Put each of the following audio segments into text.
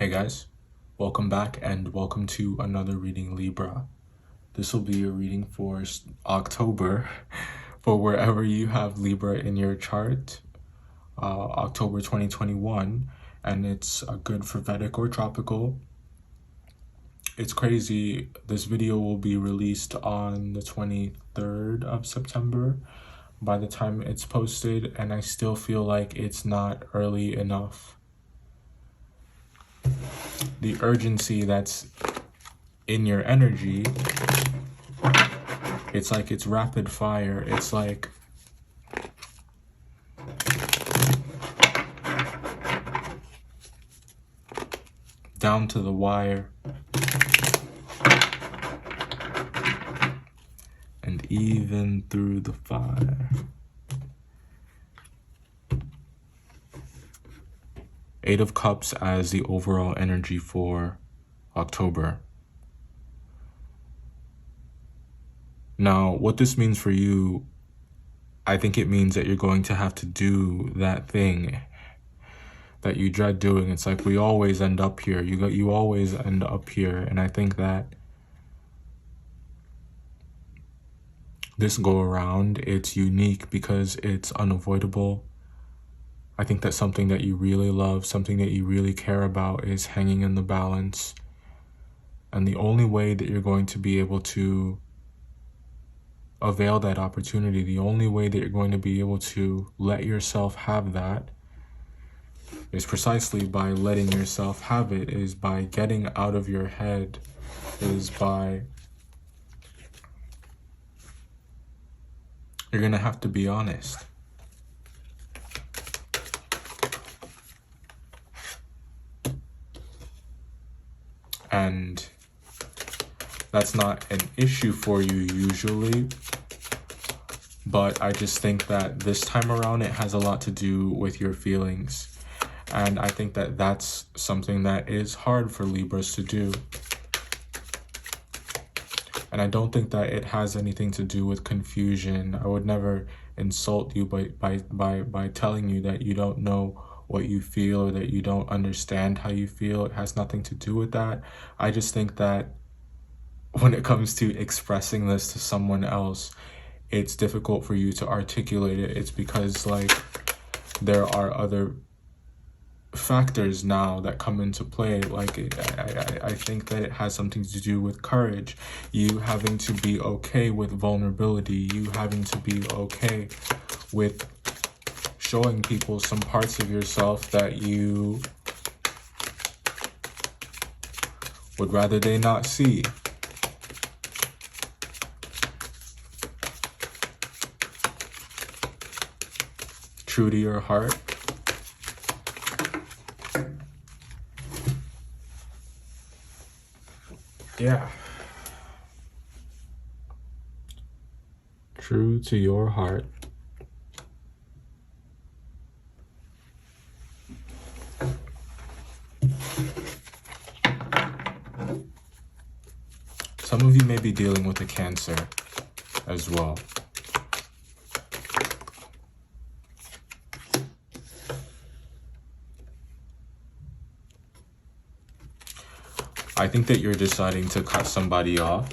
Hey guys, welcome back and welcome to another reading Libra. This will be a reading for October for wherever you have Libra in your chart, October 2021, and it's good for Vedic or tropical. It's crazy, this video will be released on the 23rd of September by the time it's posted, and I still feel like it's not early enough. The urgency that's in your energy, it's like it's rapid fire. It's like down to the wire. And even through the fire. Eight of Cups as the overall energy for October. Now, what this means for you, I think it means that you're going to have to do that thing that you dread doing. It's like we always end up here. You always end up here. And I think that this go around, it's unique because it's unavoidable. I think that something that you really love, something that you really care about is hanging in the balance. And the only way that you're going to be able to avail that opportunity, the only way that you're going to be able to let yourself have that is precisely by letting yourself have it, is by getting out of your head, is by... You're going to have to be honest. And that's not an issue for you usually, but I just think that this time around it has a lot to do with your feelings. And I think that that's something that is hard for Libras to do. And I don't think that it has anything to do with confusion. I would never insult you by telling you that you don't know what you feel or that you don't understand how you feel. It has nothing to do with that. I just think that when it comes to expressing this to someone else, it's difficult for you to articulate it. It's because like there are other factors now that come into play. Like I think that it has something to do with courage, you having to be okay with vulnerability, you having to be okay with showing people some parts of yourself that you would rather they not see. True to your heart. Yeah. True to your heart. Some of you may be dealing with a Cancer as well. I think that you're deciding to cut somebody off.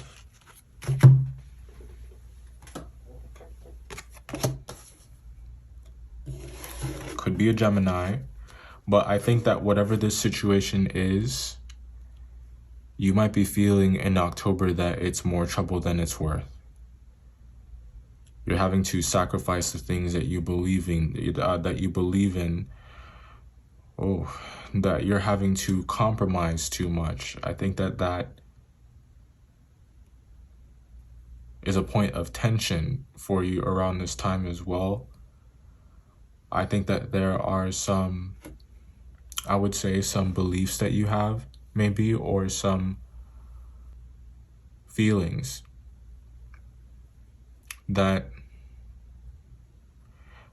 Could be a Gemini, but I think that whatever this situation is, you might be feeling in October that it's more trouble than it's worth. You're having to sacrifice the things that you believe in, that you're having to compromise too much. I think that that is a point of tension for you around this time as well. I think that there are some, I would say, some beliefs that you have, maybe, or some feelings that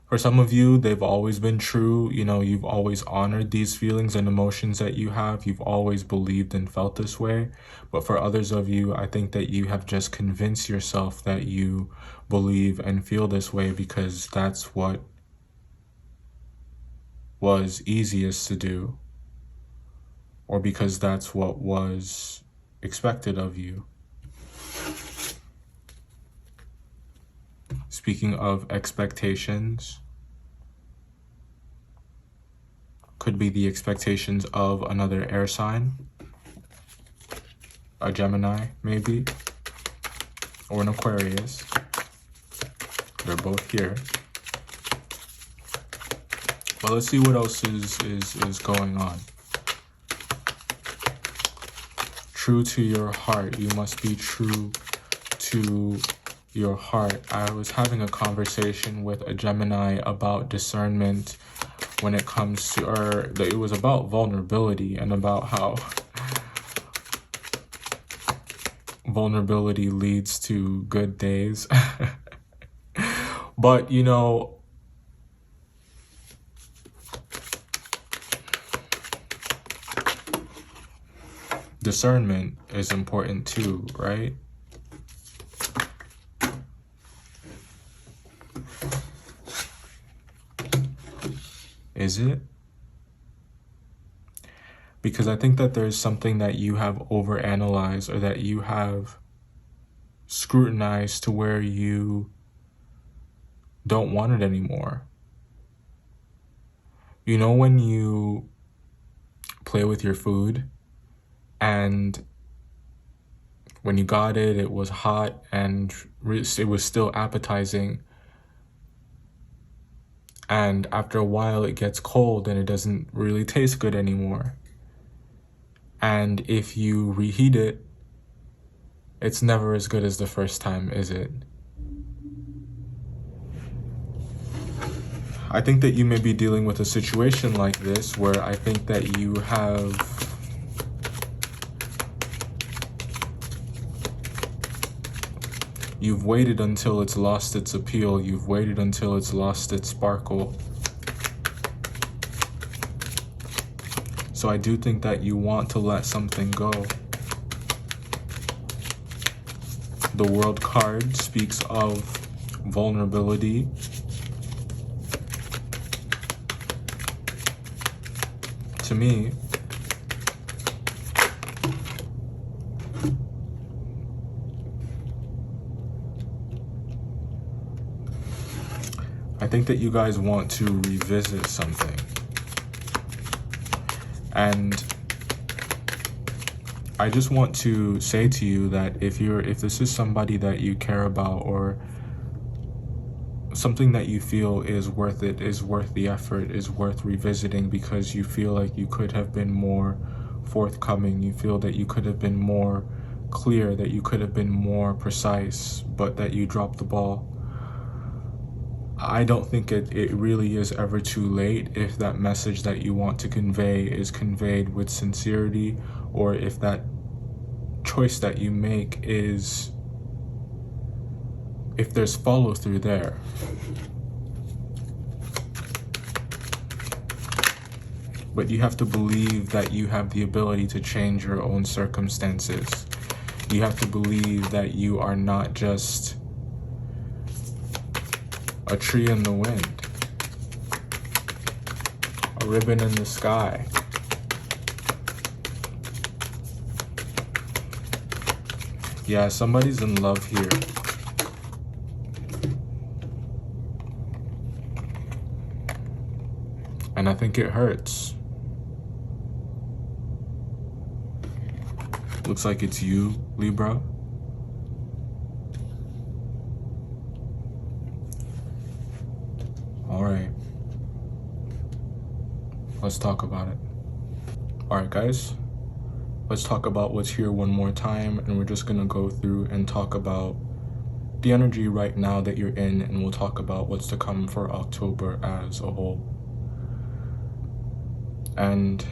for some of you, they've always been true. You know, you've always honored these feelings and emotions that you have. You've always believed and felt this way. But for others of you, I think that you have just convinced yourself that you believe and feel this way because that's what was easiest to do. or because that's what was expected of you. Speaking of expectations, could be the expectations of another air sign, a Gemini maybe, or an Aquarius. They're both here. But let's see what else is going on. True to your heart. You must be true to your heart. I was having a conversation with a Gemini about discernment when it comes to, or it was about vulnerability and about how vulnerability leads to good days. But, you know, discernment is important too, right? Is it? Because I think that there's something that you have overanalyzed or that you have scrutinized to where you don't want it anymore. You know when you play with your food and when you got it, it was hot and it was still appetizing. And after a while, it gets cold and it doesn't really taste good anymore. And if you reheat it, it's never as good as the first time, is it? I think that you may be dealing with a situation like this where I think that you've waited until it's lost its appeal. You've waited until it's lost its sparkle. So I do think that you want to let something go. The World card speaks of vulnerability. To me, I think that you guys want to revisit something. And I just want to say to you that if this is somebody that you care about or something that you feel is worth it, is worth the effort, is worth revisiting because you feel like you could have been more forthcoming, you feel that you could have been more clear, that you could have been more precise, but that you dropped the ball. I don't think it really is ever too late if that message that you want to convey is conveyed with sincerity, or if that choice that you make is, if there's follow through there. But you have to believe that you have the ability to change your own circumstances. You have to believe that you are not just a tree in the wind, a ribbon in the sky. Yeah, somebody's in love here. And I think it hurts. Looks like it's you, Libra. All right. Let's talk about it. All right, guys. Let's talk about what's here one more time, and we're just gonna go through and talk about the energy right now that you're in, and we'll talk about what's to come for October as a whole. And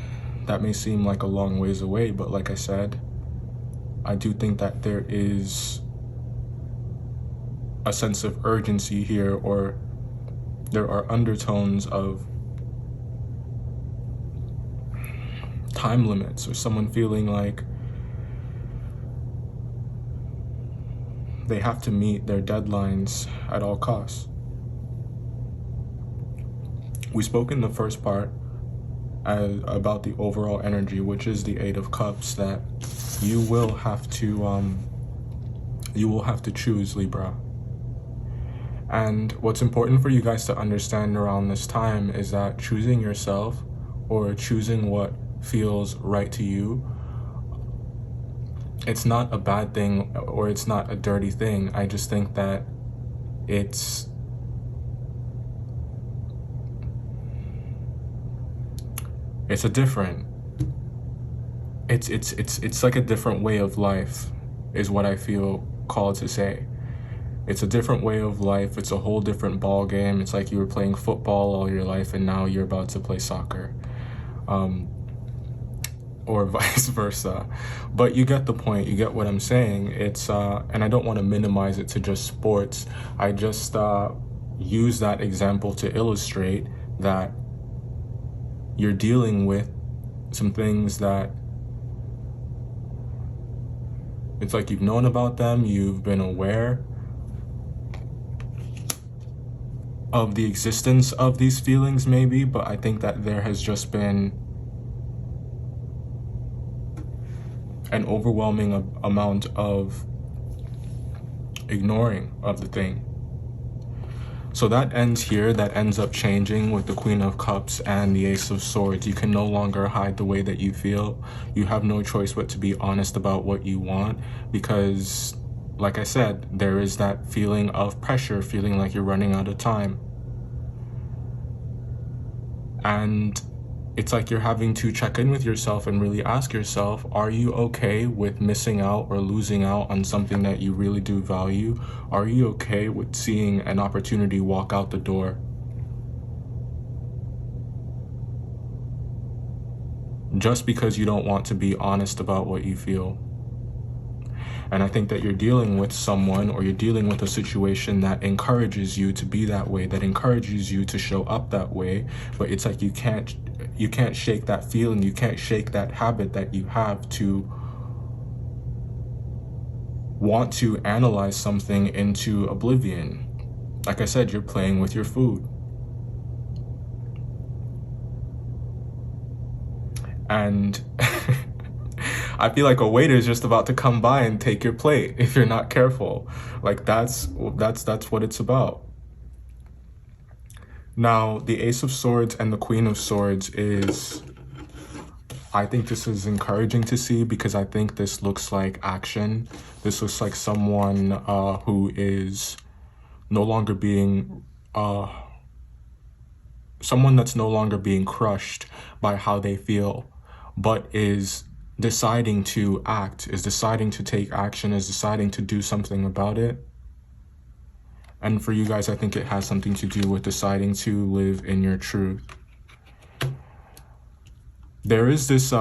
that may seem like a long ways away, but like I said, I do think that there is a sense of urgency here, or there are undertones of time limits, or someone feeling like they have to meet their deadlines at all costs. We spoke in the first part about the overall energy, which is the Eight of Cups, that you will have to choose, Libra. And what's important for you guys to understand around this time is that choosing yourself, or choosing what feels right to you, it's not a bad thing, or it's not a dirty thing. I just think that it's a different, it's like a different way of life, is what I feel called to say. It's a different way of life. It's a whole different ball game. It's like you were playing football all your life and now you're about to play soccer, or vice versa. But you get the point. You get what I'm saying. It's and I don't want to minimize it to just sports. I just use that example to illustrate that you're dealing with some things that it's like you've known about them, you've been aware of the existence of these feelings maybe, but I think that there has just been an overwhelming amount of ignoring of the thing. So that ends here. That ends up changing with the Queen of Cups and the Ace of Swords. You can no longer hide the way that you feel. You have no choice but to be honest about what you want, because like I said, there is that feeling of pressure, feeling like you're running out of time. And it's like you're having to check in with yourself and really ask yourself, are you okay with missing out or losing out on something that you really do value? Are you okay with seeing an opportunity walk out the door? Just because you don't want to be honest about what you feel. And I think that you're dealing with someone, or you're dealing with a situation that encourages you to be that way, that encourages you to show up that way. But it's like you can't shake that feeling. You can't shake that habit that you have to want to analyze something into oblivion. Like I said, you're playing with your food. And I feel like a waiter is just about to come by and take your plate if you're not careful. Like that's what it's about. Now, the Ace of Swords and the Queen of Swords is, I think this is encouraging to see, because I think this looks like action. This looks like someone who is no longer being, someone that's no longer being crushed by how they feel, but is deciding to act, is deciding to take action, is deciding to do something about it. And for you guys, I think it has something to do with deciding to live in your truth. There is this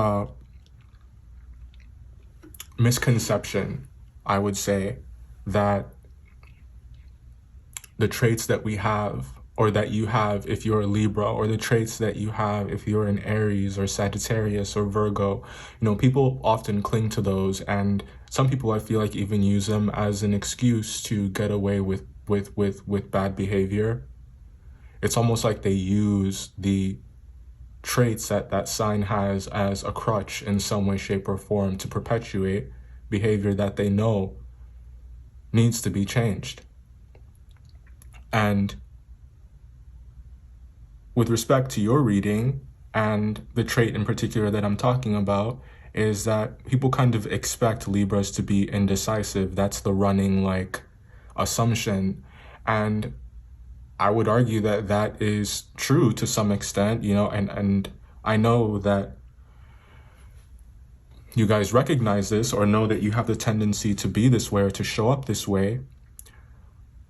misconception, I would say, that the traits that we have, or that you have if you're a Libra, or the traits that you have if you're an Aries or Sagittarius or Virgo, you know, people often cling to those, and some people, I feel like, even use them as an excuse to get away with bad behavior. It's almost like they use the traits that that sign has as a crutch in some way, shape, or form to perpetuate behavior that they know needs to be changed. And with respect to your reading, and the trait in particular that I'm talking about, is that people kind of expect Libras to be indecisive. That's the running, like, assumption. And I would argue that that is true to some extent, you know, and I know that you guys recognize this, or know that you have the tendency to be this way, or to show up this way.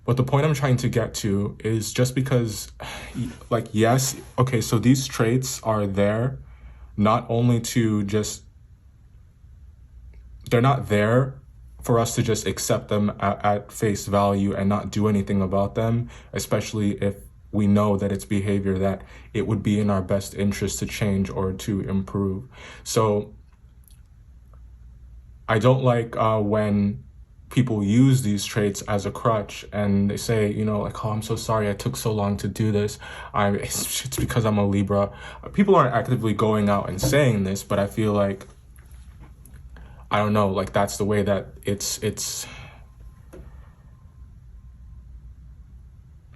But the point I'm trying to get to is, just because, like, yes, okay, so these traits are there not only to just, they're not there for us to just accept them at face value and not do anything about them, especially if we know that it's behavior that it would be in our best interest to change or to improve. So I don't like when people use these traits as a crutch, and they say, you know, like, oh, I'm so sorry I took so long to do this. It's because I'm a Libra. People aren't actively going out and saying this, but I feel like, I don't know, like that's the way that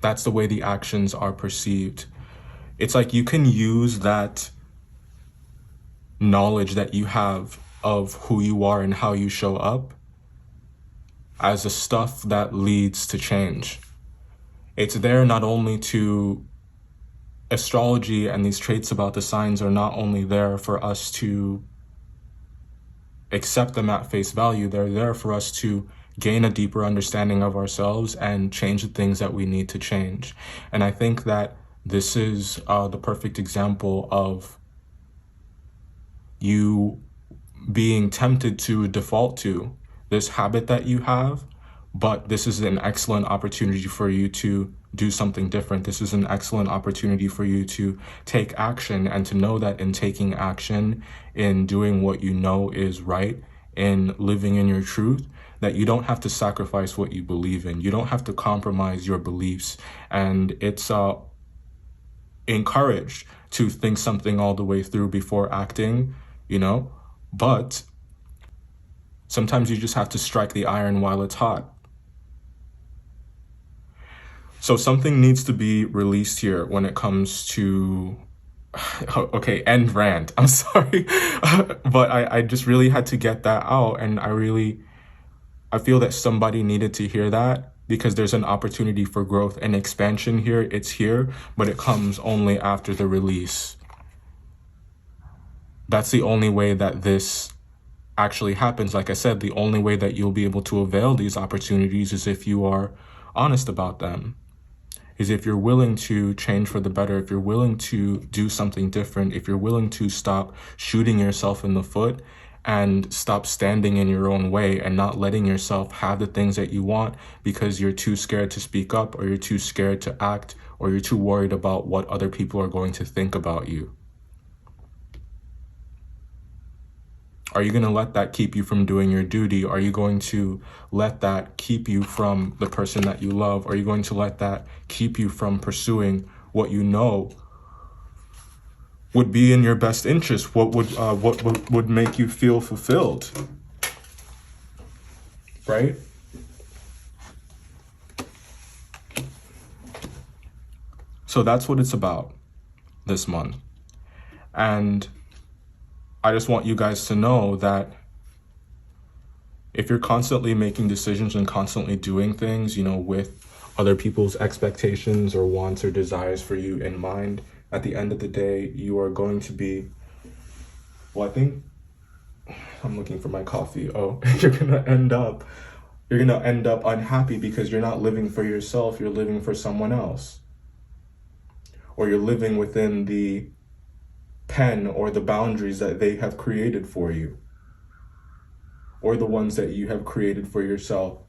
that's the way the actions are perceived. It's like you can use that knowledge that you have of who you are and how you show up as the stuff that leads to change. It's there not only to, astrology and these traits about the signs are not only there for us to accept them at face value, they're there for us to gain a deeper understanding of ourselves and change the things that we need to change. And I think that this is the perfect example of you being tempted to default to this habit that you have, but this is an excellent opportunity for you to do something different. This is an excellent opportunity for you to take action, and to know that in taking action, in doing what you know is right, in living in your truth, that you don't have to sacrifice what you believe in. You don't have to compromise your beliefs. And it's encouraged to think something all the way through before acting, you know, but sometimes you just have to strike the iron while it's hot. So something needs to be released here when it comes to, okay, end rant. I'm sorry, but I just really had to get that out. And I feel that somebody needed to hear that, because there's an opportunity for growth and expansion here. It's here, but it comes only after the release. That's the only way that this actually happens. Like I said, the only way that you'll be able to avail these opportunities is if you are honest about them, is if you're willing to change for the better, if you're willing to do something different, if you're willing to stop shooting yourself in the foot and stop standing in your own way and not letting yourself have the things that you want because you're too scared to speak up, or you're too scared to act, or you're too worried about what other people are going to think about you. Are you going to let that keep you from doing your duty? Are you going to let that keep you from the person that you love? Are you going to let that keep you from pursuing what you know would be in your best interest? What would make you feel fulfilled? Right? So that's what it's about this month. And I just want you guys to know that if you're constantly making decisions and constantly doing things, you know, with other people's expectations or wants or desires for you in mind, at the end of the day, you are going to be, well, I think I'm looking for my coffee. Oh, you're going to end up unhappy because you're not living for yourself. You're living for someone else, or you're living within the pen or the boundaries that they have created for you, or the ones that you have created for yourself.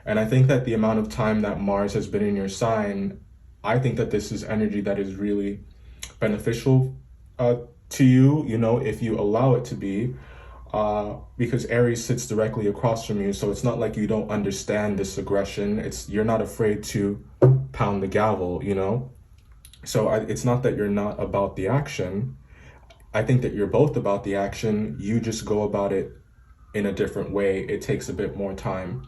And I think that the amount of time that Mars has been in your sign, I think that this is energy that is really beneficial to you, you know, if you allow it to be, because Aries sits directly across from you. So it's not like you don't understand this aggression. You're not afraid to pound the gavel, you know. So it's not that you're not about the action. I think that you're both about the action. You just go about it in a different way. It takes a bit more time.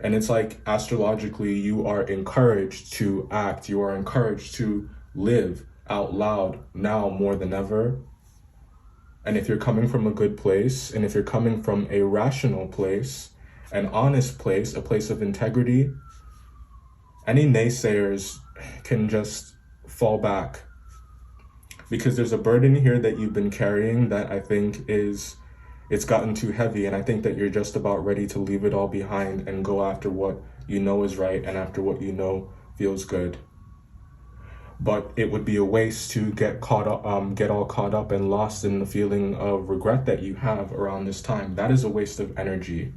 And it's like astrologically, you are encouraged to act. You are encouraged to live out loud now more than ever. And if you're coming from a good place, and if you're coming from a rational place, an honest place, a place of integrity, any naysayers can just fall back, because there's a burden here that you've been carrying that I think it's gotten too heavy, and I think that you're just about ready to leave it all behind and go after what you know is right and after what you know feels good. But it would be a waste to get all caught up and lost in the feeling of regret that you have around this time. That is a waste of energy.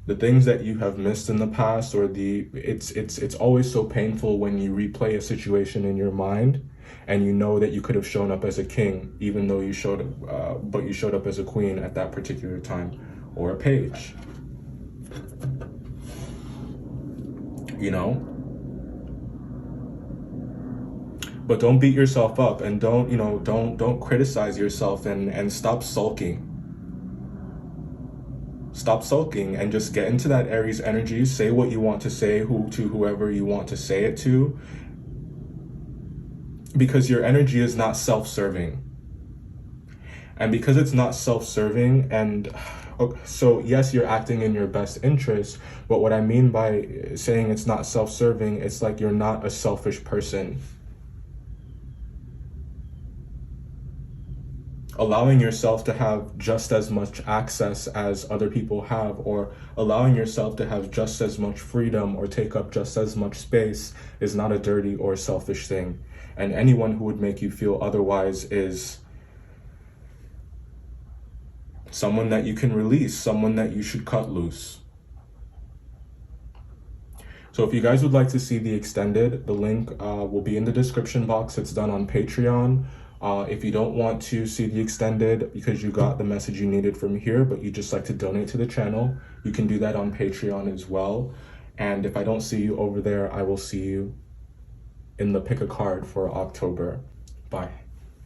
The things that you have missed in the past, or it's always so painful when you replay a situation in your mind and you know that you could have shown up as a king, even though you showed up as a queen at that particular time. or a page. You know? But don't beat yourself up, and don't, you know, don't criticize yourself, and stop sulking. Stop sulking and just get into that Aries energy. Say what you want to say to whoever you want to say it to, because your energy is not self-serving. And because it's not self-serving, and so yes, you're acting in your best interest, but what I mean by saying it's not self-serving, it's like you're not a selfish person. Allowing yourself to have just as much access as other people have, or allowing yourself to have just as much freedom or take up just as much space, is not a dirty or selfish thing. And anyone who would make you feel otherwise is someone that you can release, someone that you should cut loose. So if you guys would like to see the extended, the link will be in the description box. It's done on Patreon. If you don't want to see the extended because you got the message you needed from here, but you just like to donate to the channel, you can do that on Patreon as well. And if I don't see you over there, I will see you in the pick a card for October. Bye.